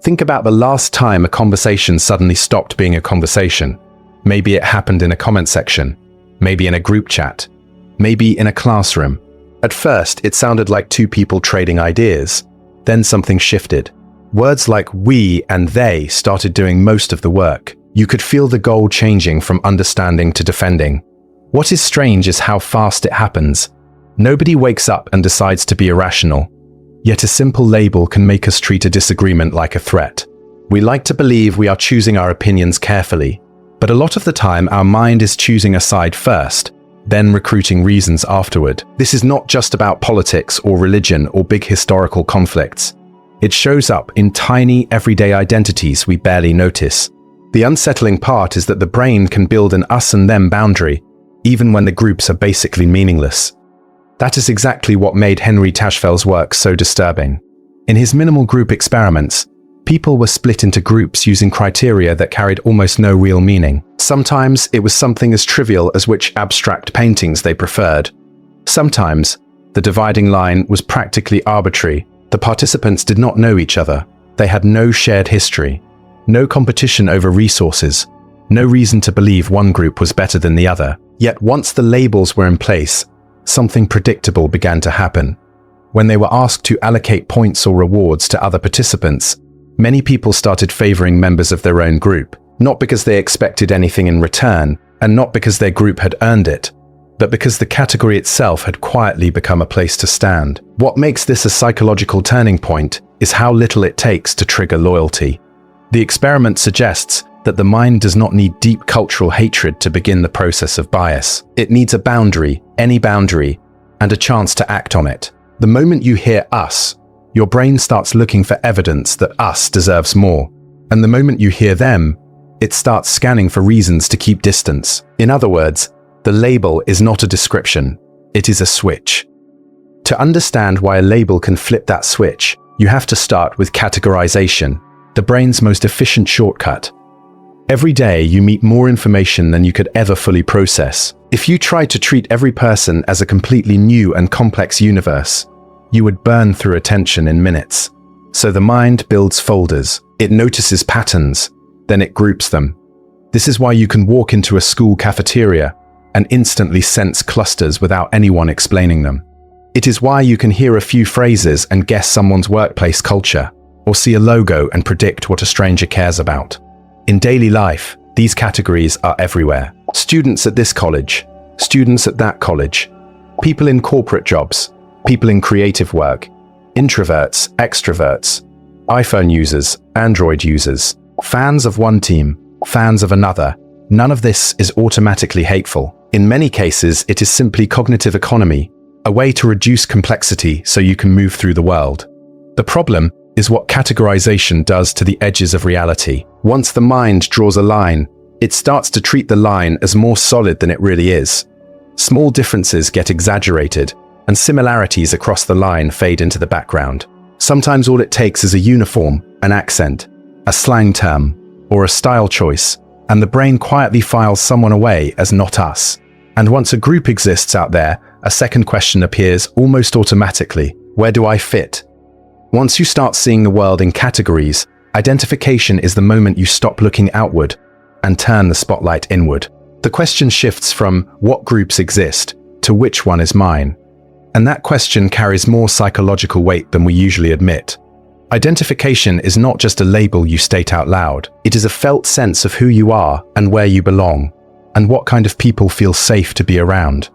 Think about the last time a conversation suddenly stopped being a conversation. Maybe it happened in a comment section, maybe in a group chat, maybe in a classroom. At first, it sounded like two people trading ideas. Then something shifted. Words like we and they started doing most of the work. You could feel the goal changing from understanding to defending. What is strange is how fast it happens. Nobody wakes up and decides to be irrational. Yet a simple label can make us treat a disagreement like a threat. We like to believe we are choosing our opinions carefully, but a lot of the time our mind is choosing a side first, then recruiting reasons afterward. This is not just about politics or religion or big historical conflicts. It shows up in tiny, everyday identities we barely notice. The unsettling part is that the brain can build an us and them boundary, even when the groups are basically meaningless. That is exactly what made Henry Tajfel's work so disturbing. In his minimal group experiments, people were split into groups using criteria that carried almost no real meaning. Sometimes it was something as trivial as which abstract paintings they preferred. Sometimes the dividing line was practically arbitrary. The participants did not know each other. They had no shared history, no competition over resources, no reason to believe one group was better than the other. Yet once the labels were in place, something predictable began to happen. When they were asked to allocate points or rewards to other participants, many people started favoring members of their own group, not because they expected anything in return, and not because their group had earned it, but because the category itself had quietly become a place to stand. What makes this a psychological turning point is how little it takes to trigger loyalty. The experiment suggests that the mind does not need deep cultural hatred to begin the process of bias. It needs a boundary, any boundary, and a chance to act on it. The moment you hear us, your brain starts looking for evidence that us deserves more. And the moment you hear them, it starts scanning for reasons to keep distance. In other words, the label is not a description, it is a switch. To understand why a label can flip that switch, you have to start with categorization, the brain's most efficient shortcut. Every day you meet more information than you could ever fully process. If you tried to treat every person as a completely new and complex universe, you would burn through attention in minutes. So the mind builds folders. It notices patterns, then it groups them. This is why you can walk into a school cafeteria and instantly sense clusters without anyone explaining them. It is why you can hear a few phrases and guess someone's workplace culture, or see a logo and predict what a stranger cares about. In daily life, these categories are everywhere. Students at this college, students at that college, people in corporate jobs, people in creative work, introverts, extroverts, iPhone users, Android users, fans of one team, fans of another. None of this is automatically hateful. In many cases, it is simply cognitive economy, a way to reduce complexity so you can move through the world. The problem is what categorization does to the edges of reality. Once the mind draws a line, it starts to treat the line as more solid than it really is. Small differences get exaggerated, and similarities across the line fade into the background. Sometimes all it takes is a uniform, an accent, a slang term, or a style choice, and the brain quietly files someone away as not us. And once a group exists out there, a second question appears almost automatically: where do I fit? Once you start seeing the world in categories, identification is the moment you stop looking outward and turn the spotlight inward. The question shifts from what groups exist to which one is mine. And that question carries more psychological weight than we usually admit. Identification is not just a label you state out loud. It is a felt sense of who you are and where you belong, and what kind of people feel safe to be around.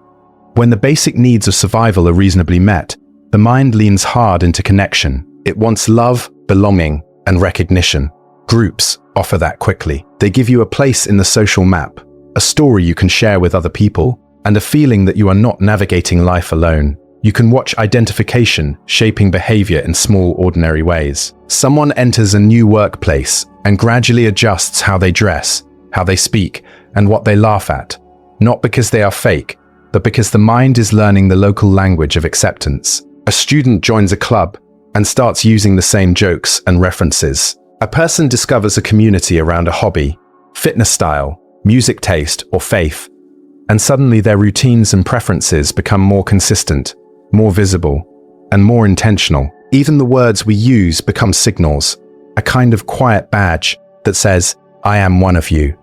When the basic needs of survival are reasonably met, the mind leans hard into connection. It wants love, belonging, and recognition. Groups offer that quickly. They give you a place in the social map, a story you can share with other people, and a feeling that you are not navigating life alone. You can watch identification shaping behavior in small, ordinary ways. Someone enters a new workplace and gradually adjusts how they dress, how they speak, and what they laugh at, not because they are fake, but because the mind is learning the local language of acceptance. A student joins a club and starts using the same jokes and references. A person discovers a community around a hobby, fitness style, music taste, or faith, and suddenly their routines and preferences become more consistent, more visible, and more intentional. Even the words we use become signals, a kind of quiet badge that says, "I am one of you."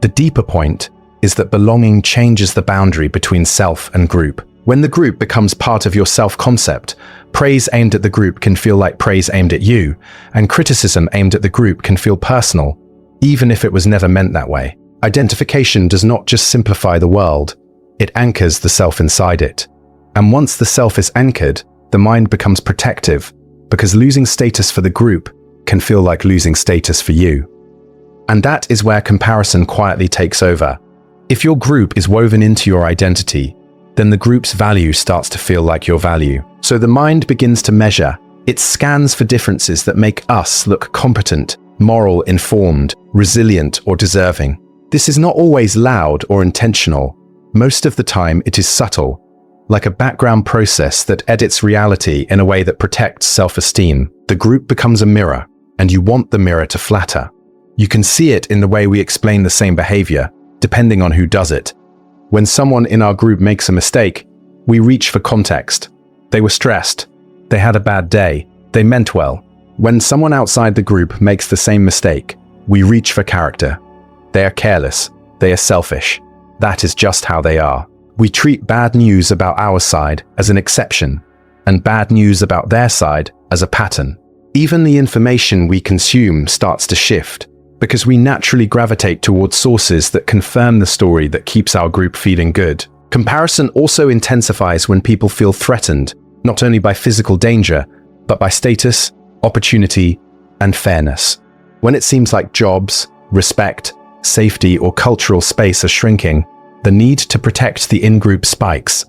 The deeper point is that belonging changes the boundary between self and group. When the group becomes part of your self-concept, praise aimed at the group can feel like praise aimed at you, and criticism aimed at the group can feel personal, even if it was never meant that way. Identification does not just simplify the world, it anchors the self inside it. And once the self is anchored, the mind becomes protective, because losing status for the group can feel like losing status for you. And that is where comparison quietly takes over. If your group is woven into your identity, then the group's value starts to feel like your value. So the mind begins to measure. It scans for differences that make us look competent, moral, informed, resilient, or deserving. This is not always loud or intentional. Most of the time it is subtle, like a background process that edits reality in a way that protects self-esteem. The group becomes a mirror, and you want the mirror to flatter. You can see it in the way we explain the same behavior, depending on who does it. When someone in our group makes a mistake, we reach for context. They were stressed. They had a bad day. They meant well. When someone outside the group makes the same mistake, we reach for character. They are careless. They are selfish. That is just how they are. We treat bad news about our side as an exception, and bad news about their side as a pattern. Even the information we consume starts to shift, because we naturally gravitate towards sources that confirm the story that keeps our group feeling good. Comparison also intensifies when people feel threatened, not only by physical danger, but by status, opportunity, and fairness. When it seems like jobs, respect, safety, or cultural space are shrinking, the need to protect the in-group spikes.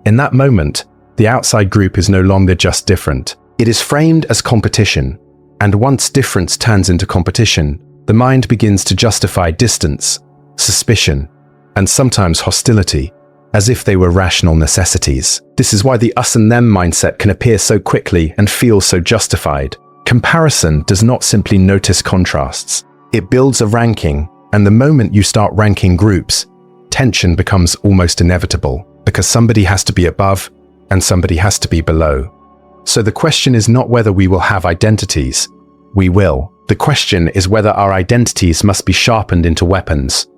In that moment, the outside group is no longer just different. It is framed as competition, and once difference turns into competition, the mind begins to justify distance, suspicion, and sometimes hostility, as if they were rational necessities. This is why the us and them mindset can appear so quickly and feel so justified. Comparison does not simply notice contrasts. It builds a ranking, and the moment you start ranking groups, tension becomes almost inevitable, because somebody has to be above and somebody has to be below. So the question is not whether we will have identities. We will. The question is whether our identities must be sharpened into weapons.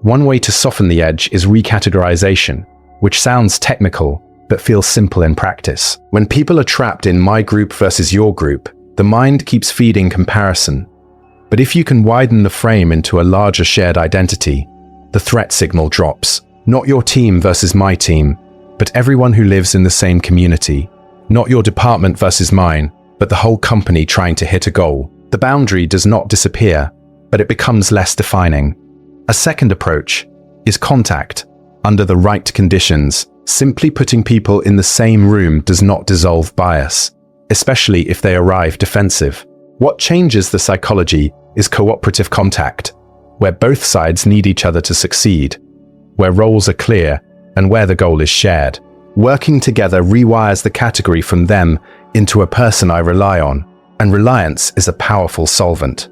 One way to soften the edge is recategorization, which sounds technical, but feels simple in practice. When people are trapped in my group versus your group, the mind keeps feeding comparison. But if you can widen the frame into a larger shared identity, the threat signal drops. Not your team versus my team, but everyone who lives in the same community. Not your department versus mine, but the whole company trying to hit a goal. The boundary does not disappear, but it becomes less defining. A second approach is contact, under the right conditions. Simply putting people in the same room does not dissolve bias, especially if they arrive defensive. What changes the psychology is cooperative contact, where both sides need each other to succeed, where roles are clear, and where the goal is shared. Working together rewires the category from them into a person I rely on, and reliance is a powerful solvent.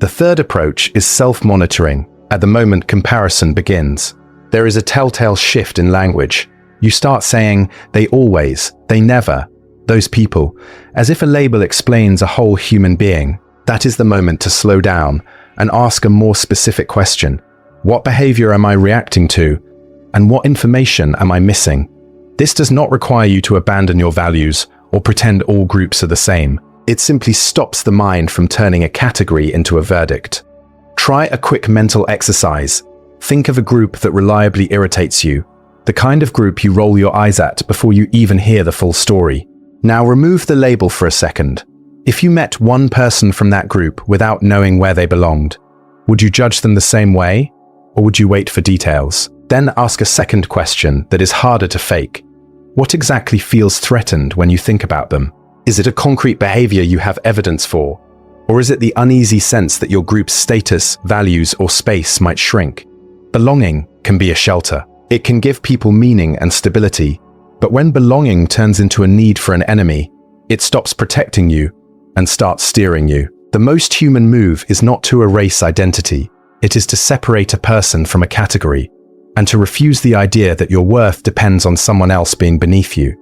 The third approach is self-monitoring. At the moment comparison begins, there is a telltale shift in language. You start saying, they always, they never, those people, as if a label explains a whole human being. That is the moment to slow down and ask a more specific question. What behavior am I reacting to? And what information am I missing? This does not require you to abandon your values or pretend all groups are the same. It simply stops the mind from turning a category into a verdict. Try a quick mental exercise. Think of a group that reliably irritates you, the kind of group you roll your eyes at before you even hear the full story. Now remove the label for a second. If you met one person from that group without knowing where they belonged, would you judge them the same way, or would you wait for details? Then ask a second question that is harder to fake. What exactly feels threatened when you think about them? Is it a concrete behavior you have evidence for? Or is it the uneasy sense that your group's status, values, or space might shrink? Belonging can be a shelter. It can give people meaning and stability. But when belonging turns into a need for an enemy, it stops protecting you and starts steering you. The most human move is not to erase identity. It is to separate a person from a category and to refuse the idea that your worth depends on someone else being beneath you.